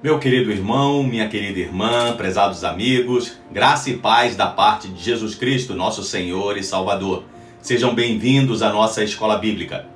Meu querido irmão, minha querida irmã, prezados amigos, graça e paz da parte de Jesus Cristo, nosso Senhor e Salvador. Sejam bem-vindos à nossa escola bíblica.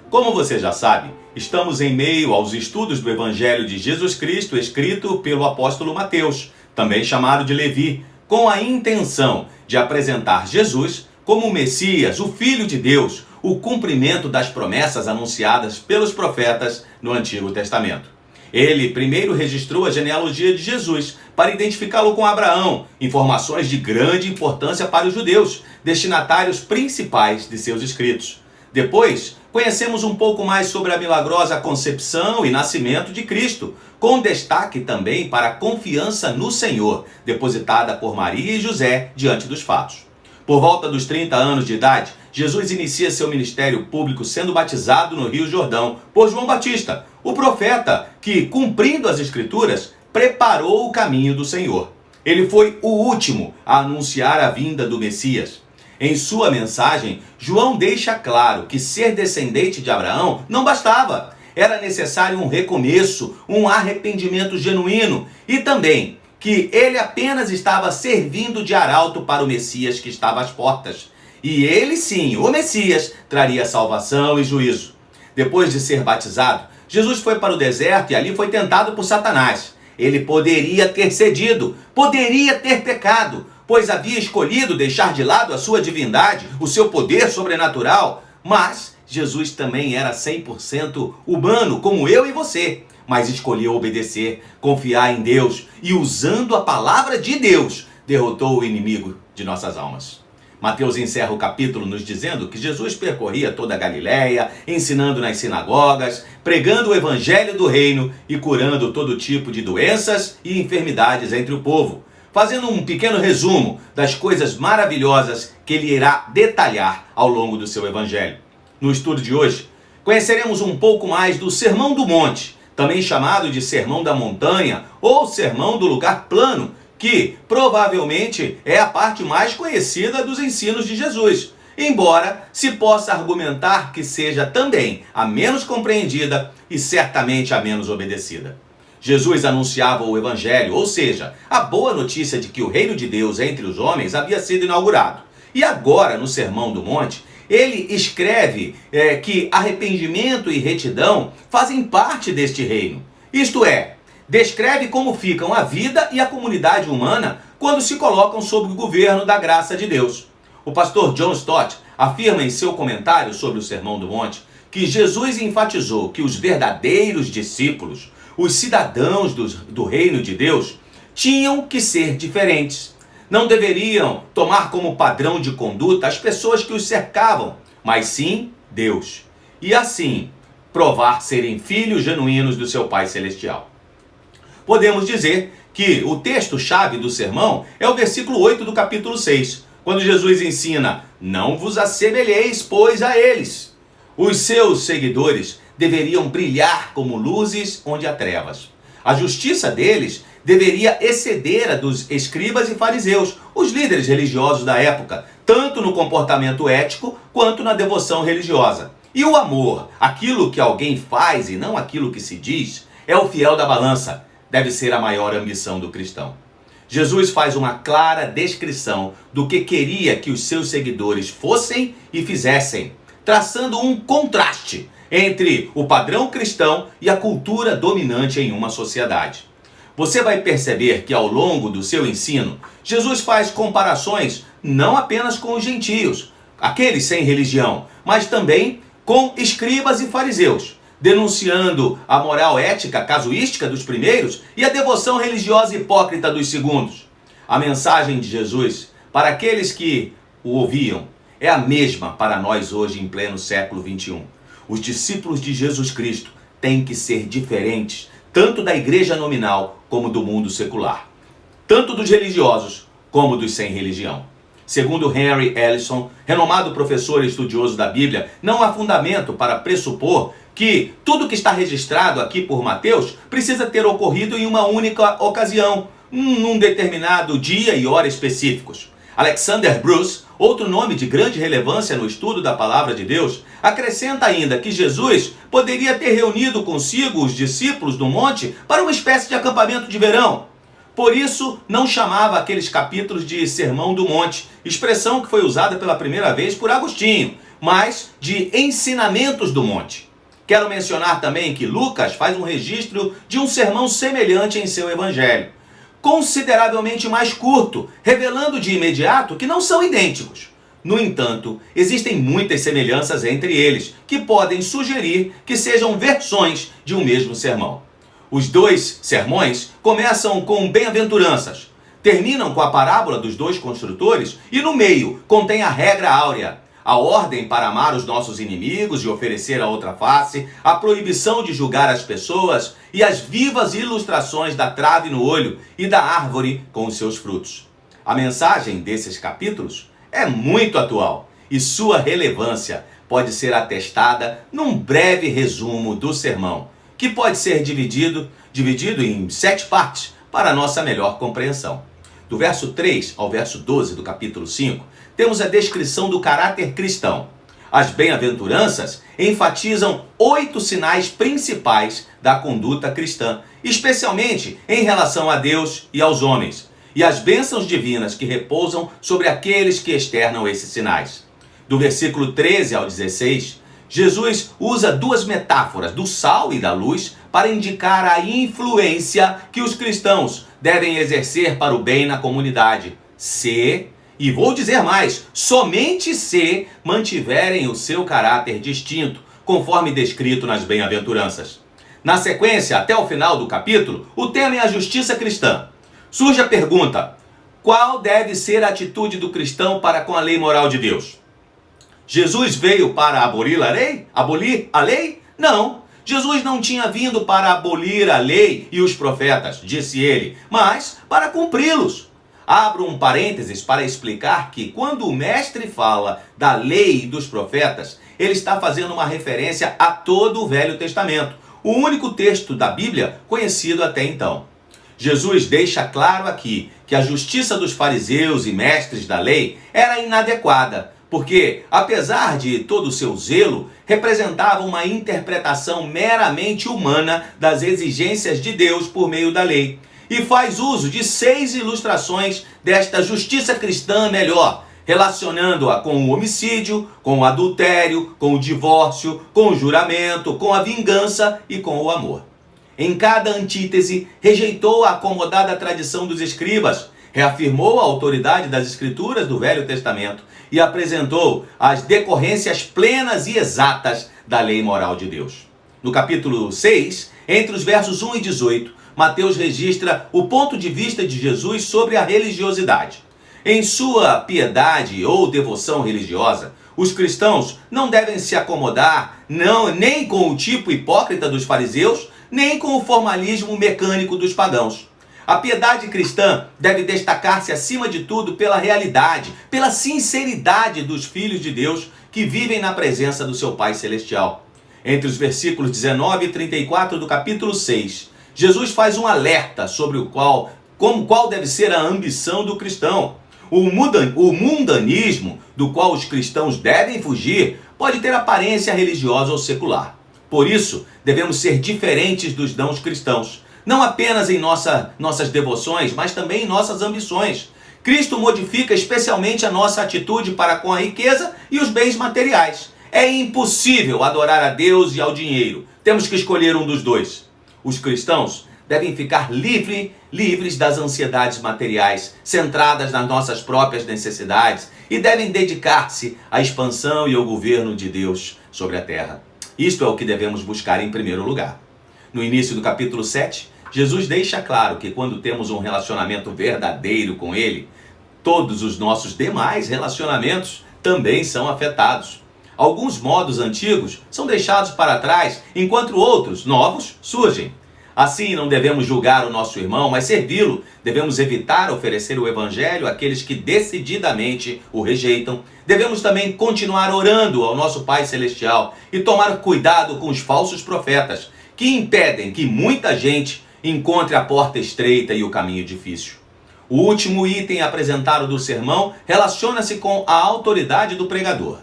Como você já sabe, estamos em meio aos estudos do Evangelho de Jesus Cristo escrito pelo apóstolo Mateus, também chamado de Levi, com a intenção de apresentar Jesus como o Messias, o Filho de Deus, o cumprimento das promessas anunciadas pelos profetas no Antigo Testamento. Ele primeiro registrou a genealogia de Jesus para identificá-lo com Abraão, informações de grande importância para os judeus, destinatários principais de seus escritos. Depois, conhecemos um pouco mais sobre a milagrosa concepção e nascimento de Cristo, com destaque também para a confiança no Senhor, depositada por Maria e José diante dos fatos. Por volta dos 30 anos de idade, Jesus inicia seu ministério público sendo batizado no Rio Jordão por João Batista, o profeta que, cumprindo as Escrituras, preparou o caminho do Senhor. Ele foi o último a anunciar a vinda do Messias. Em sua mensagem, João deixa claro que ser descendente de Abraão não bastava. Era necessário um recomeço, um arrependimento genuíno e também que ele apenas estava servindo de arauto para o Messias que estava às portas. E ele sim, o Messias, traria salvação e juízo. Depois de ser batizado, Jesus foi para o deserto e ali foi tentado por Satanás. Ele poderia ter cedido, poderia ter pecado, pois havia escolhido deixar de lado a sua divindade, o seu poder sobrenatural. Mas Jesus também era 100% humano, como eu e você. Mas escolheu obedecer, confiar em Deus e, usando a palavra de Deus, derrotou o inimigo de nossas almas. Mateus encerra o capítulo nos dizendo que Jesus percorria toda a Galileia, ensinando nas sinagogas, pregando o evangelho do reino e curando todo tipo de doenças e enfermidades entre o povo, fazendo um pequeno resumo das coisas maravilhosas que ele irá detalhar ao longo do seu evangelho. No estudo de hoje, conheceremos um pouco mais do Sermão do Monte, também chamado de Sermão da Montanha ou Sermão do Lugar Plano, que provavelmente é a parte mais conhecida dos ensinos de Jesus, embora se possa argumentar que seja também a menos compreendida e certamente a menos obedecida. Jesus anunciava o Evangelho, ou seja, a boa notícia de que o reino de Deus entre os homens havia sido inaugurado. E agora, no Sermão do Monte, ele escreve que arrependimento e retidão fazem parte deste reino. Isto é, descreve como ficam a vida e a comunidade humana quando se colocam sob o governo da graça de Deus. O pastor John Stott afirma em seu comentário sobre o Sermão do Monte que Jesus enfatizou que os verdadeiros discípulos, os cidadãos do reino de Deus, tinham que ser diferentes. Não deveriam tomar como padrão de conduta as pessoas que os cercavam, mas sim Deus. E assim, provar serem filhos genuínos do seu Pai Celestial. Podemos dizer que o texto-chave do sermão é o versículo 8 do capítulo 6, quando Jesus ensina: "Não vos assemelheis, pois, a eles." Os seus seguidores deveriam brilhar como luzes onde há trevas. A justiça deles deveria exceder a dos escribas e fariseus, os líderes religiosos da época, tanto no comportamento ético quanto na devoção religiosa. E o amor, aquilo que alguém faz e não aquilo que se diz, é o fiel da balança. Deve ser a maior ambição do cristão. Jesus faz uma clara descrição do que queria que os seus seguidores fossem e fizessem, traçando um contraste entre o padrão cristão e a cultura dominante em uma sociedade. Você vai perceber que ao longo do seu ensino, Jesus faz comparações não apenas com os gentios, aqueles sem religião, mas também com escribas e fariseus, denunciando a moral ética casuística dos primeiros e a devoção religiosa hipócrita dos segundos. A mensagem de Jesus para aqueles que o ouviam é a mesma para nós hoje em pleno século XXI. Os discípulos de Jesus Cristo têm que ser diferentes, tanto da igreja nominal como do mundo secular, tanto dos religiosos como dos sem religião. Segundo Henry Ellison, renomado professor e estudioso da Bíblia, não há fundamento para pressupor que tudo que está registrado aqui por Mateus precisa ter ocorrido em uma única ocasião, num determinado dia e hora específicos. Alexander Bruce, outro nome de grande relevância no estudo da palavra de Deus, acrescenta ainda que Jesus poderia ter reunido consigo os discípulos no monte para uma espécie de acampamento de verão. Por isso, não chamava aqueles capítulos de Sermão do Monte, expressão que foi usada pela primeira vez por Agostinho, mas de Ensinamentos do Monte. Quero mencionar também que Lucas faz um registro de um sermão semelhante em seu evangelho, consideravelmente mais curto, revelando de imediato que não são idênticos. No entanto, existem muitas semelhanças entre eles, que podem sugerir que sejam versões de um mesmo sermão. Os dois sermões começam com bem-aventuranças, terminam com a parábola dos dois construtores e no meio contém a regra áurea, a ordem para amar os nossos inimigos e oferecer a outra face, a proibição de julgar as pessoas e as vivas ilustrações da trave no olho e da árvore com os seus frutos. A mensagem desses capítulos é muito atual e sua relevância pode ser atestada num breve resumo do sermão, que pode ser dividido em 7 partes para nossa melhor compreensão. Do verso 3 ao verso 12 do capítulo 5, temos a descrição do caráter cristão. As bem-aventuranças enfatizam 8 sinais principais da conduta cristã, especialmente em relação a Deus e aos homens, e as bênçãos divinas que repousam sobre aqueles que externam esses sinais. Do versículo 13 ao 16, Jesus usa 2 metáforas do sal e da luz para indicar a influência que os cristãos devem exercer para o bem na comunidade, e vou dizer mais, somente se mantiverem o seu caráter distinto, conforme descrito nas bem-aventuranças. Na sequência, até o final do capítulo, o tema é a justiça cristã. Surge a pergunta: qual deve ser a atitude do cristão para com a lei moral de Deus? Jesus veio para abolir a lei? Abolir a lei? Não. Jesus não tinha vindo para abolir a lei e os profetas, disse ele, mas para cumpri-los. Abro um parênteses para explicar que quando o mestre fala da lei e dos profetas, ele está fazendo uma referência a todo o Velho Testamento, o único texto da Bíblia conhecido até então. Jesus deixa claro aqui que a justiça dos fariseus e mestres da lei era inadequada, porque, apesar de todo o seu zelo, representava uma interpretação meramente humana das exigências de Deus por meio da lei. E faz uso de 6 ilustrações desta justiça cristã melhor, relacionando-a com o homicídio, com o adultério, com o divórcio, com o juramento, com a vingança e com o amor. Em cada antítese, rejeitou a acomodada tradição dos escribas, reafirmou a autoridade das escrituras do Velho Testamento e apresentou as decorrências plenas e exatas da lei moral de Deus. No capítulo 6, entre os versos 1 e 18, Mateus registra o ponto de vista de Jesus sobre a religiosidade. Em sua piedade ou devoção religiosa, os cristãos não devem se acomodar nem com o tipo hipócrita dos fariseus, nem com o formalismo mecânico dos pagãos. A piedade cristã deve destacar-se acima de tudo pela realidade, pela sinceridade dos filhos de Deus que vivem na presença do seu Pai Celestial. Entre os versículos 19 e 34 do capítulo 6, Jesus faz um alerta sobre qual deve ser a ambição do cristão. O mundanismo do qual os cristãos devem fugir pode ter aparência religiosa ou secular. Por isso, devemos ser diferentes dos não cristãos, não apenas em nossas devoções, mas também em nossas ambições. Cristo modifica especialmente a nossa atitude para com a riqueza e os bens materiais. É impossível adorar a Deus e ao dinheiro. Temos que escolher um dos dois. Os cristãos devem ficar livres das ansiedades materiais, centradas nas nossas próprias necessidades, e devem dedicar-se à expansão e ao governo de Deus sobre a terra. Isto é o que devemos buscar em primeiro lugar. No início do capítulo 7, Jesus deixa claro que quando temos um relacionamento verdadeiro com Ele, todos os nossos demais relacionamentos também são afetados. Alguns modos antigos são deixados para trás, enquanto outros, novos, surgem. Assim, não devemos julgar o nosso irmão, mas servi-lo. Devemos evitar oferecer o evangelho àqueles que decididamente o rejeitam. Devemos também continuar orando ao nosso Pai Celestial e tomar cuidado com os falsos profetas, que impedem que muita gente encontre a porta estreita e o caminho difícil. O último item apresentado do sermão relaciona-se com a autoridade do pregador.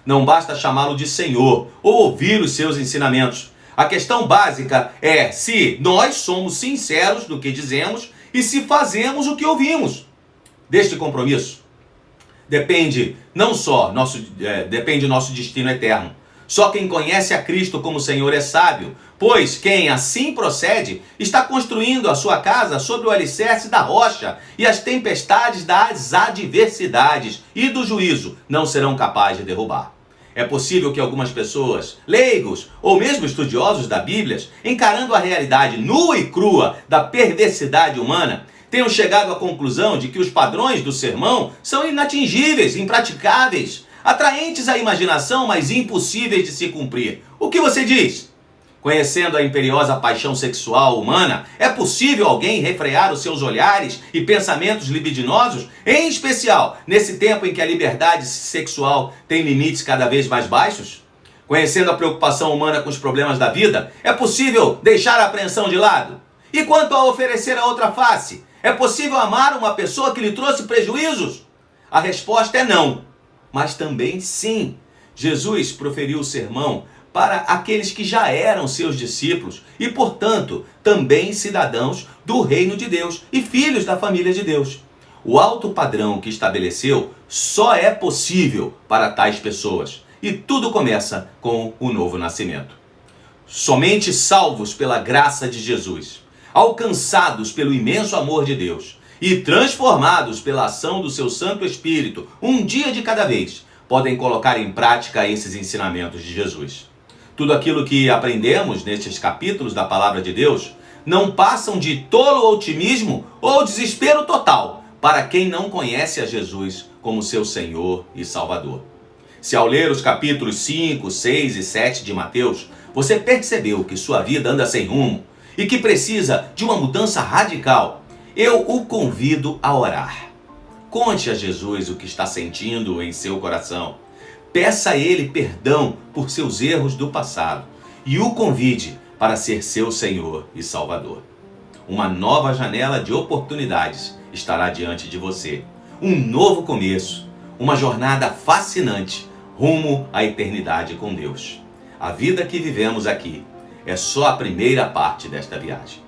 Não basta chamá-lo de Senhor ou ouvir os seus ensinamentos. A questão básica é se nós somos sinceros no que dizemos e se fazemos o que ouvimos. Deste compromisso depende nosso destino eterno. Só quem conhece a Cristo como Senhor é sábio, pois quem assim procede está construindo a sua casa sobre o alicerce da rocha, e as tempestades das adversidades e do juízo não serão capazes de derrubar. É possível que algumas pessoas, leigos ou mesmo estudiosos da Bíblia, encarando a realidade nua e crua da perversidade humana, tenham chegado à conclusão de que os padrões do sermão são inatingíveis, impraticáveis, atraentes à imaginação, mas impossíveis de se cumprir. O que você diz? Conhecendo a imperiosa paixão sexual humana, é possível alguém refrear os seus olhares e pensamentos libidinosos, em especial nesse tempo em que a liberdade sexual tem limites cada vez mais baixos? Conhecendo a preocupação humana com os problemas da vida, é possível deixar a apreensão de lado? E quanto a oferecer a outra face, é possível amar uma pessoa que lhe trouxe prejuízos? A resposta é não, mas também sim. Jesus proferiu o sermão para aqueles que já eram seus discípulos e, portanto, também cidadãos do reino de Deus e filhos da família de Deus. O alto padrão que estabeleceu só é possível para tais pessoas, e tudo começa com o novo nascimento. Somente salvos pela graça de Jesus, alcançados pelo imenso amor de Deus e transformados pela ação do seu Santo Espírito, um dia de cada vez, podem colocar em prática esses ensinamentos de Jesus. Tudo aquilo que aprendemos nestes capítulos da Palavra de Deus não passam de tolo otimismo ou desespero total para quem não conhece a Jesus como seu Senhor e Salvador. Se ao ler os capítulos 5, 6 e 7 de Mateus, você percebeu que sua vida anda sem rumo e que precisa de uma mudança radical, eu o convido a orar. Conte a Jesus o que está sentindo em seu coração. Peça a Ele perdão por seus erros do passado e o convide para ser seu Senhor e Salvador. Uma nova janela de oportunidades estará diante de você. Um novo começo, uma jornada fascinante rumo à eternidade com Deus. A vida que vivemos aqui é só a primeira parte desta viagem.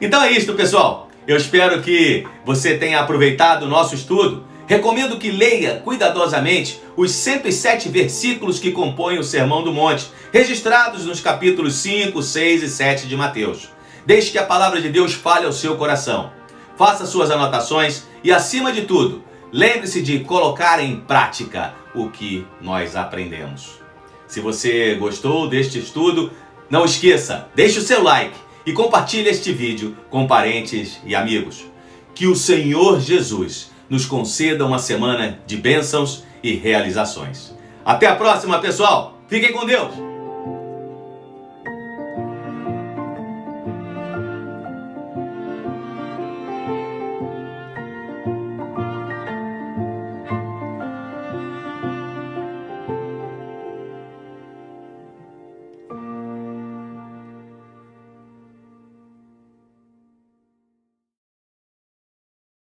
Então é isso, pessoal. Eu espero que você tenha aproveitado o nosso estudo. Recomendo que leia cuidadosamente os 107 versículos que compõem o Sermão do Monte, registrados nos capítulos 5, 6 e 7 de Mateus. Deixe que a palavra de Deus fale ao seu coração. Faça suas anotações e, acima de tudo, lembre-se de colocar em prática o que nós aprendemos. Se você gostou deste estudo, não esqueça, deixe o seu like e compartilhe este vídeo com parentes e amigos. Que o Senhor Jesus nos conceda uma semana de bênçãos e realizações. Até a próxima, pessoal! Fiquem com Deus!